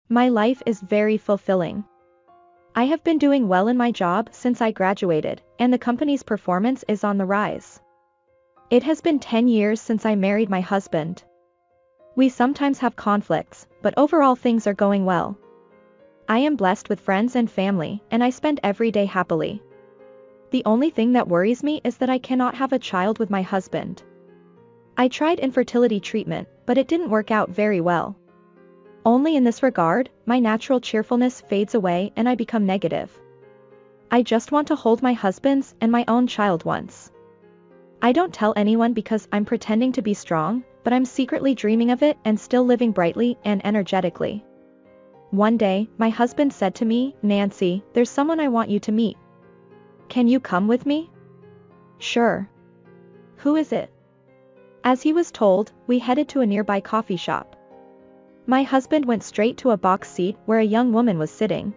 My life is very fulfilling. I have been doing well in my job since I graduated, and the company's performance is on the rise. It has been 10 years since I married my husband. We sometimes have conflicts, but overall things are going well. I am blessed with friends and family, and I spend every day happily. The only thing that worries me is that I cannot have a child with my husband. I tried infertility treatment, but it didn't work out very well. Only in this regard, my natural cheerfulness fades away and I become negative. I just want to hold my husband's and my own child once. I don't tell anyone because I'm pretending to be strong, but I'm secretly dreaming of it and still living brightly and energetically. One day, my husband said to me, "Nancy, there's someone I want you to meet. Can you come with me?" "Sure." "Who is it?" As he was told, we headed to a nearby coffee shop. My husband went straight to a box seat where a young woman was sitting.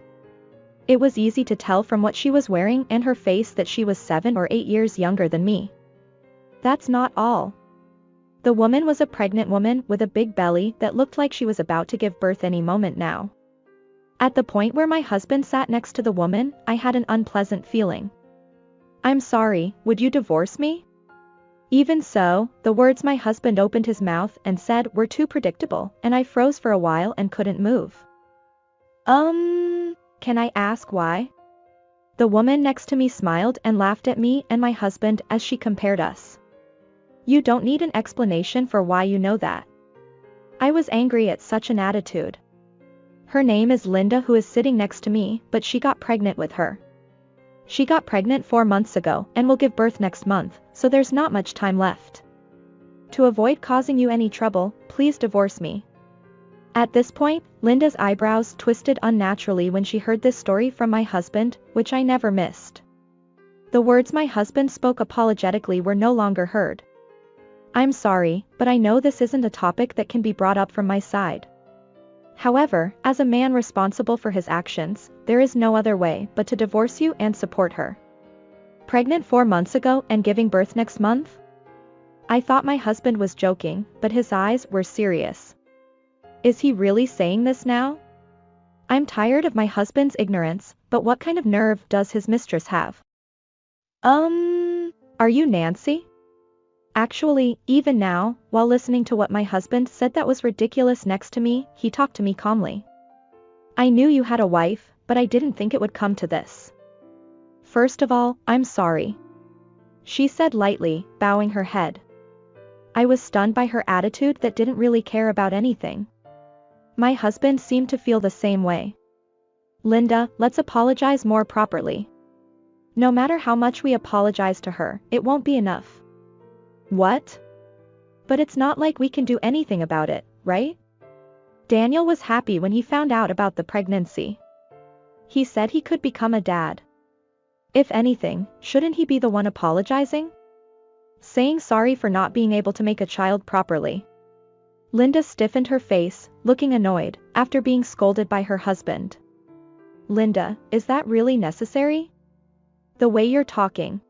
It was easy to tell from what she was wearing and her face that she was 7 or 8 years younger than me. That's not all. The woman was a pregnant woman with a big belly that looked like she was about to give birth any moment now. At the point where my husband sat next to the woman, I had an unpleasant feeling. "I'm sorry, would you divorce me?" Even so, the words my husband opened his mouth and said were too predictable, and I froze for a while and couldn't move. Can I ask why?" The woman next to me smiled and laughed at me and my husband as she compared us. "You don't need an explanation for why you know that." I was angry at such an attitude. "Her name is Linda, who is sitting next to me, but she got pregnant with her. She got pregnant 4 months ago and will give birth next month, so there's not much time left. To avoid causing you any trouble, please divorce me." At this point, Linda's eyebrows twisted unnaturally when she heard this story from my husband, which I never missed. The words my husband spoke apologetically were no longer heard. "I'm sorry, but I know this isn't a topic that can be brought up from my side. However, as a man responsible for his actions, there is no other way but to divorce you and support her. Pregnant 4 months ago and giving birth next month?" I thought my husband was joking, but his eyes were serious. Is he really saying this now? I'm tired of my husband's ignorance, but what kind of nerve does his mistress have? Are you Nancy? Actually, even now, while listening to what my husband said that was ridiculous next to me, he talked to me calmly. "I knew you had a wife, but I didn't think it would come to this. First of all, I'm sorry," she said lightly, bowing her head. I was stunned by her attitude that didn't really care about anything. My husband seemed to feel the same way. "Linda, let's apologize more properly. No matter how much we apologize to her, it won't be enough." "What? But it's not like we can do anything about it, right?" Daniel was happy when he found out about the pregnancy. He said he could become a dad. If anything, shouldn't he be the one apologizing? Saying sorry for not being able to make a child properly. Linda stiffened her face, looking annoyed, after being scolded by her husband. "Linda, is that really necessary? The way you're talking."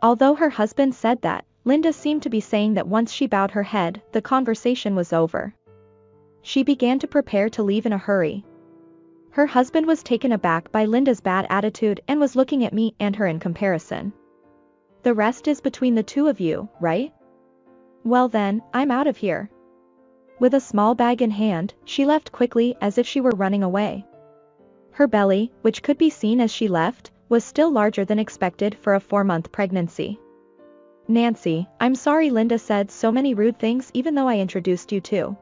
Although her husband said that, Linda seemed to be saying that once she bowed her head, the conversation was over. She began to prepare to leave in a hurry. Her husband was taken aback by Linda's bad attitude and was looking at me and her in comparison. "The rest is between the two of you, right? Well then, I'm out of here." With a small bag in hand, she left quickly as if she were running away. Her belly, which could be seen as she left, was still larger than expected for a 4-month pregnancy. "Nancy, I'm sorry Linda said so many rude things even though I introduced you to.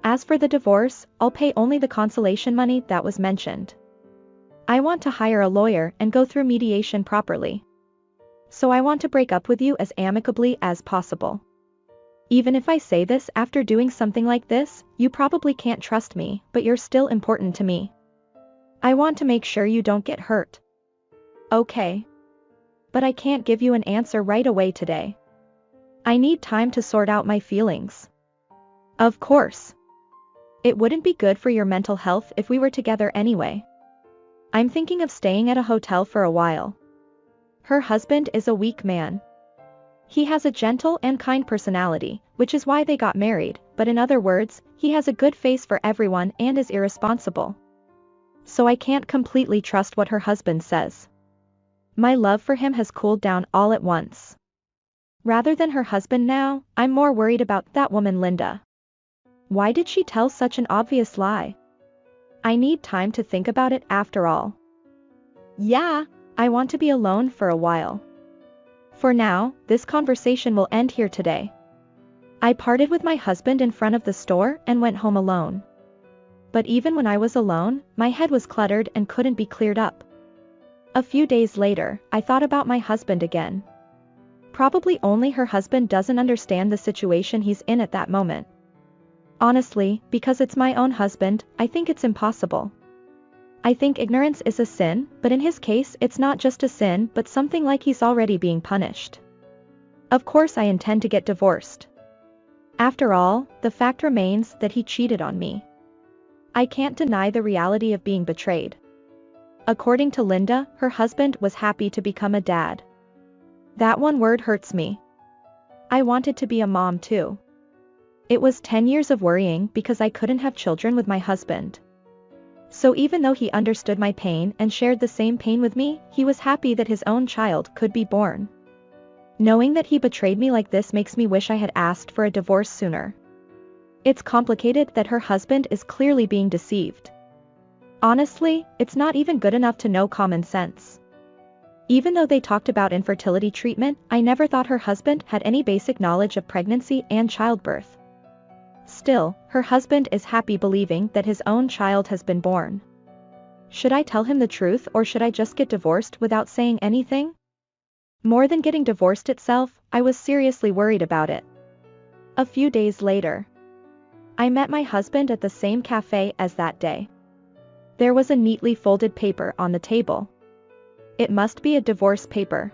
As for the divorce, I'll pay only the consolation money that was mentioned. I want to hire a lawyer and go through mediation properly. So I want to break up with you as amicably as possible. Even if I say this after doing something like this, you probably can't trust me, but you're still important to me. I want to make sure you don't get hurt." "Okay. But I can't give you an answer right away today. I need time to sort out my feelings." "Of course. It wouldn't be good for your mental health if we were together anyway. I'm thinking of staying at a hotel for a while." Her husband is a weak man. He has a gentle and kind personality, which is why they got married, but in other words, he has a good face for everyone and is irresponsible. So I can't completely trust what her husband says. My love for him has cooled down all at once. Rather than her husband now, I'm more worried about that woman Linda. Why did she tell such an obvious lie? I need time to think about it after all. Yeah, I want to be alone for a while. For now, this conversation will end here today. I parted with my husband in front of the store and went home alone. But even when I was alone, my head was cluttered and couldn't be cleared up. A few days later, I thought about my husband again. Probably only her husband doesn't understand the situation he's in at that moment. Honestly, because it's my own husband, I think it's impossible. I think ignorance is a sin, but in his case it's not just a sin but something like he's already being punished. Of course I intend to get divorced. After all, the fact remains that he cheated on me. I can't deny the reality of being betrayed. According to Linda, her husband was happy to become a dad. That one word hurts me. I wanted to be a mom too. It was 10 years of worrying because I couldn't have children with my husband. So even though he understood my pain and shared the same pain with me, he was happy that his own child could be born. Knowing that he betrayed me like this makes me wish I had asked for a divorce sooner. It's complicated that her husband is clearly being deceived. Honestly, it's not even good enough to know common sense. Even though they talked about infertility treatment, I never thought her husband had any basic knowledge of pregnancy and childbirth. Still, her husband is happy believing that his own child has been born. Should I tell him the truth or should I just get divorced without saying anything? More than getting divorced itself, I was seriously worried about it. A few days later, I met my husband at the same cafe as that day. There was a neatly folded paper on the table. It must be a divorce paper.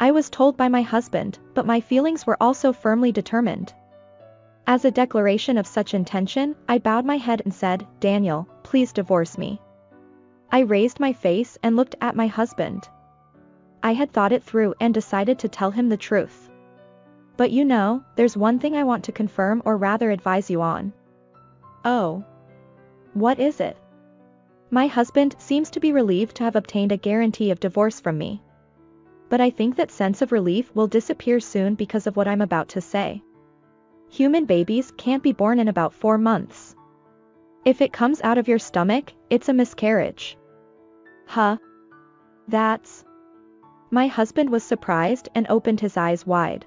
I was told by my husband, but my feelings were also firmly determined. As a declaration of such intention, I bowed my head and said, "Daniel, please divorce me." I raised my face and looked at my husband. I had thought it through and decided to tell him the truth. But you know, there's one thing I want to confirm or rather advise you on. Oh. What is it? My husband seems to be relieved to have obtained a guarantee of divorce from me. But I think that sense of relief will disappear soon because of what I'm about to say. Human babies can't be born in about 4 months. If it comes out of your stomach, it's a miscarriage. Huh? That's... My husband was surprised and opened his eyes wide.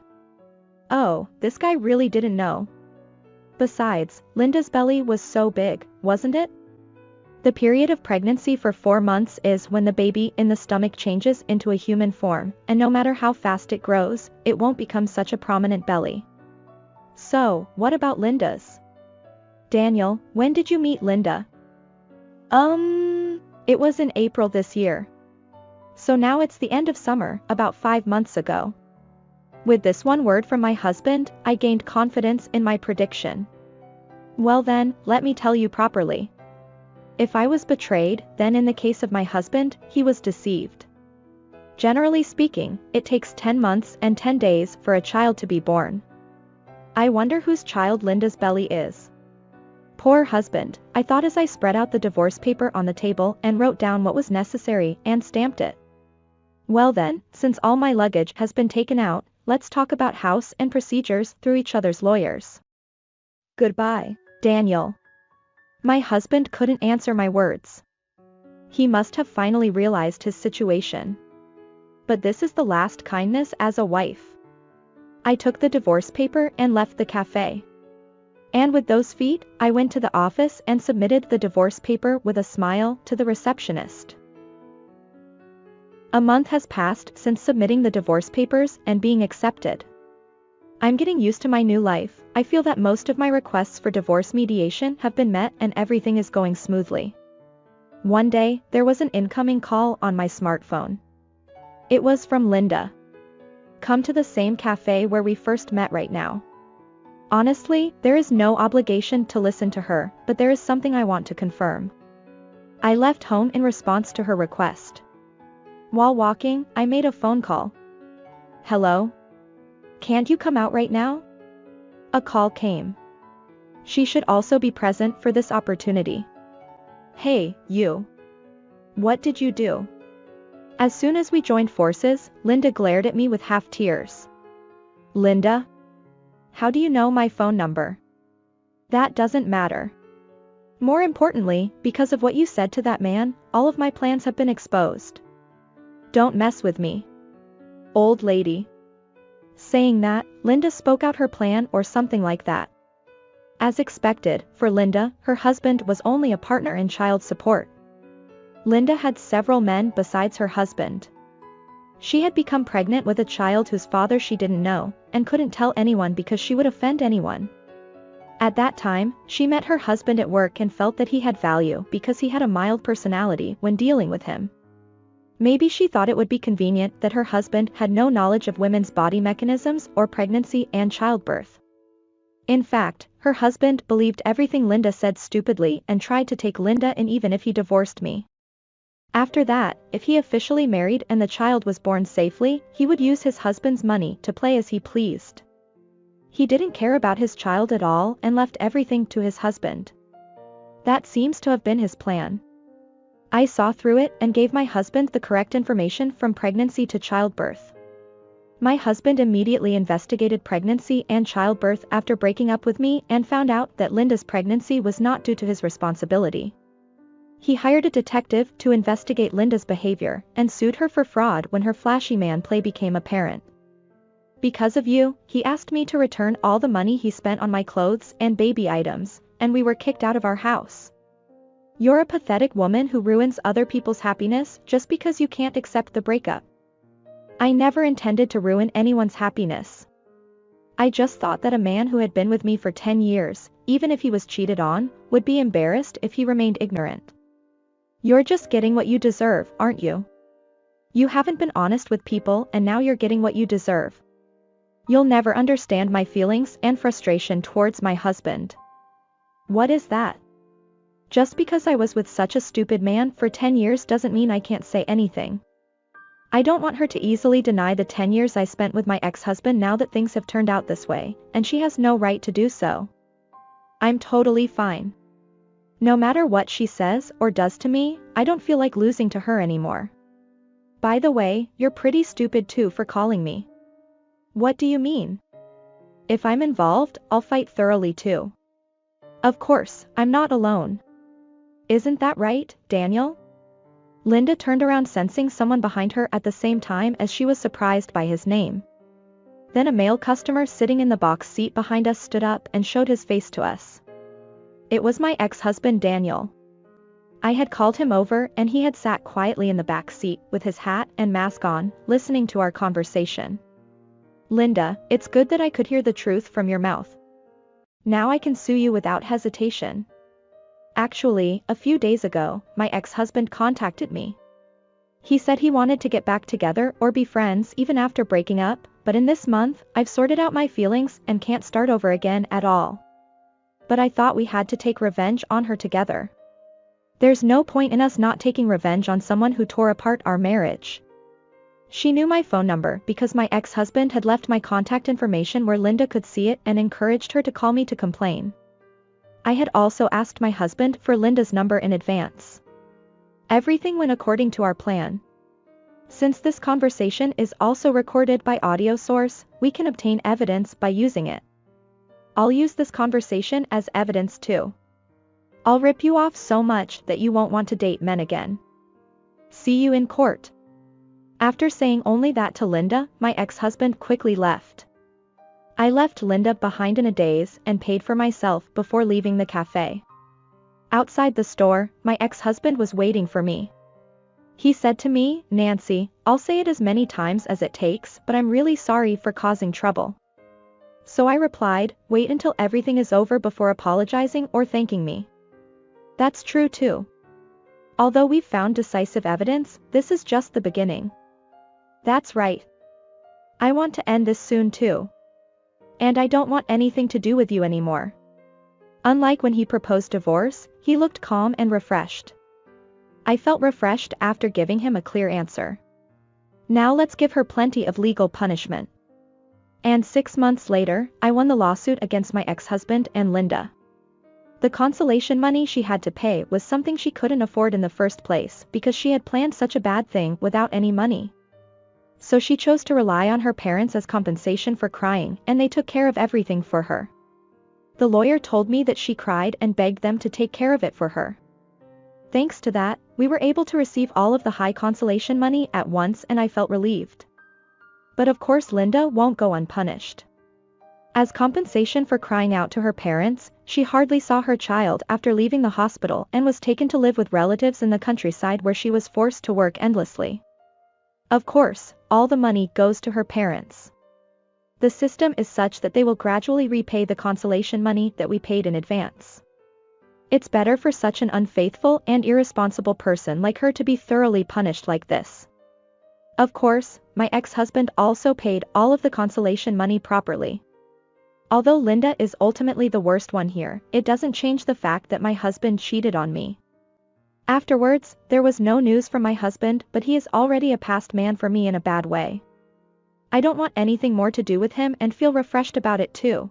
Oh, this guy really didn't know. Besides, Linda's belly was so big, wasn't it? The period of pregnancy for 4 months is when the baby in the stomach changes into a human form, and no matter how fast it grows, it won't become such a prominent belly. So, what about Linda's? Daniel, when did you meet Linda? It was in April this year. So now it's the end of summer, about 5 months ago. With this one word from my husband, I gained confidence in my prediction. Well then, let me tell you properly. If I was betrayed, then in the case of my husband, he was deceived. Generally speaking, it takes 10 months and 10 days for a child to be born. I wonder whose child Linda's belly is. Poor husband, I thought as I spread out the divorce paper on the table and wrote down what was necessary and stamped it. Well then, since all my luggage has been taken out, let's talk about house and procedures through each other's lawyers. Goodbye, Daniel. My husband couldn't answer my words. He must have finally realized his situation. But this is the last kindness as a wife. I took the divorce paper and left the cafe. And with those feet, I went to the office and submitted the divorce paper with a smile to the receptionist. A month has passed since submitting the divorce papers and being accepted. I'm getting used to my new life. I feel that most of my requests for divorce mediation have been met and everything is going smoothly. One day, there was an incoming call on my smartphone. It was from Linda. Come to the same cafe where we first met right now. Honestly, there is no obligation to listen to her, but there is something I want to confirm. I left home in response to her request. While walking, I made a phone call. Hello? Can't you come out right now? A call came. She should also be present for this opportunity. Hey, you. What did you do? As soon as we joined forces, Linda glared at me with half tears. Linda? How do you know my phone number? That doesn't matter. More importantly, because of what you said to that man, all of my plans have been exposed. Don't mess with me. Old lady. Saying that, Linda spoke out her plan or something like that. As expected, for Linda, her husband was only a partner in child support. Linda had several men besides her husband. She had become pregnant with a child whose father she didn't know, and couldn't tell anyone because she would offend anyone. At that time, she met her husband at work and felt that he had value because he had a mild personality when dealing with him. Maybe she thought it would be convenient that her husband had no knowledge of women's body mechanisms or pregnancy and childbirth. In fact, her husband believed everything Linda said stupidly and tried to take Linda in even if he divorced me. After that, if he officially married and the child was born safely, he would use his husband's money to play as he pleased. He didn't care about his child at all and left everything to his husband. That seems to have been his plan. I saw through it and gave my husband the correct information from pregnancy to childbirth. My husband immediately investigated pregnancy and childbirth after breaking up with me and found out that Linda's pregnancy was not due to his responsibility. He hired a detective to investigate Linda's behavior and sued her for fraud when her flashy man play became apparent. Because of you, he asked me to return all the money he spent on my clothes and baby items, and we were kicked out of our house. You're a pathetic woman who ruins other people's happiness just because you can't accept the breakup. I never intended to ruin anyone's happiness. I just thought that a man who had been with me for 10 years, even if he was cheated on, would be embarrassed if he remained ignorant. You're just getting what you deserve, aren't you? You haven't been honest with people and now you're getting what you deserve. You'll never understand my feelings and frustration towards my husband. What is that? Just because I was with such a stupid man for 10 years doesn't mean I can't say anything. I don't want her to easily deny the 10 years I spent with my ex-husband now that things have turned out this way, and she has no right to do so. I'm totally fine. No matter what she says or does to me, I don't feel like losing to her anymore. By the way, you're pretty stupid too for calling me. What do you mean? If I'm involved, I'll fight thoroughly too. Of course, I'm not alone. Isn't that right, Daniel? Linda turned around sensing someone behind her at the same time as she was surprised by his name. Then a male customer sitting in the box seat behind us stood up and showed his face to us. It was my ex-husband Daniel. I had called him over and he had sat quietly in the back seat with his hat and mask on, listening to our conversation. Linda, it's good that I could hear the truth from your mouth. Now I can sue you without hesitation. Actually, a few days ago, my ex-husband contacted me. He said he wanted to get back together or be friends even after breaking up, but in this month, I've sorted out my feelings and can't start over again at all. But I thought we had to take revenge on her together. There's no point in us not taking revenge on someone who tore apart our marriage. She knew my phone number because my ex-husband had left my contact information where Linda could see it and encouraged her to call me to complain. I had also asked my husband for Linda's number in advance. Everything went according to our plan. Since this conversation is also recorded by audio source, we can obtain evidence by using it. I'll use this conversation as evidence too. I'll rip you off so much that you won't want to date men again. See you in court. After saying only that to Linda, my ex-husband quickly left. I left Linda behind in a daze and paid for myself before leaving the cafe. Outside the store, my ex-husband was waiting for me. He said to me, Nancy, I'll say it as many times as it takes, but I'm really sorry for causing trouble. So I replied, wait until everything is over before apologizing or thanking me. That's true too. Although we've found decisive evidence, this is just the beginning. That's right. I want to end this soon too. And I don't want anything to do with you anymore. Unlike when he proposed divorce, he looked calm and refreshed. I felt refreshed after giving him a clear answer. Now let's give her plenty of legal punishment. And 6 months later, I won the lawsuit against my ex-husband and Linda. The consolation money she had to pay was something she couldn't afford in the first place because she had planned such a bad thing without any money. So she chose to rely on her parents as compensation for crying, and they took care of everything for her. The lawyer told me that she cried and begged them to take care of it for her. Thanks to that, we were able to receive all of the high consolation money at once, and I felt relieved. But of course Linda won't go unpunished. As compensation for crying out to her parents, she hardly saw her child after leaving the hospital and was taken to live with relatives in the countryside where she was forced to work endlessly. Of course, all the money goes to her parents. The system is such that they will gradually repay the consolation money that we paid in advance. It's better for such an unfaithful and irresponsible person like her to be thoroughly punished like this. Of course, my ex-husband also paid all of the consolation money properly. Although Linda is ultimately the worst one here, it doesn't change the fact that my husband cheated on me. Afterwards, there was no news from my husband, but he is already a past man for me in a bad way. I don't want anything more to do with him and feel refreshed about it too.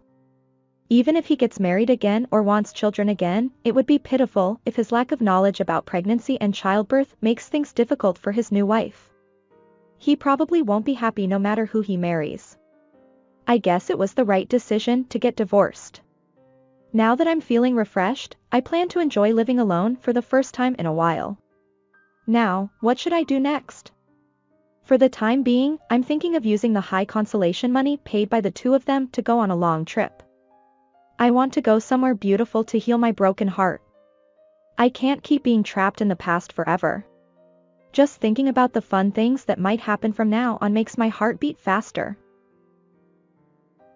Even if he gets married again or wants children again, it would be pitiful if his lack of knowledge about pregnancy and childbirth makes things difficult for his new wife. He probably won't be happy no matter who he marries. I guess it was the right decision to get divorced. Now that I'm feeling refreshed, I plan to enjoy living alone for the first time in a while. Now, what should I do next? For the time being, I'm thinking of using the high consolation money paid by the two of them to go on a long trip. I want to go somewhere beautiful to heal my broken heart. I can't keep being trapped in the past forever. Just thinking about the fun things that might happen from now on makes my heart beat faster.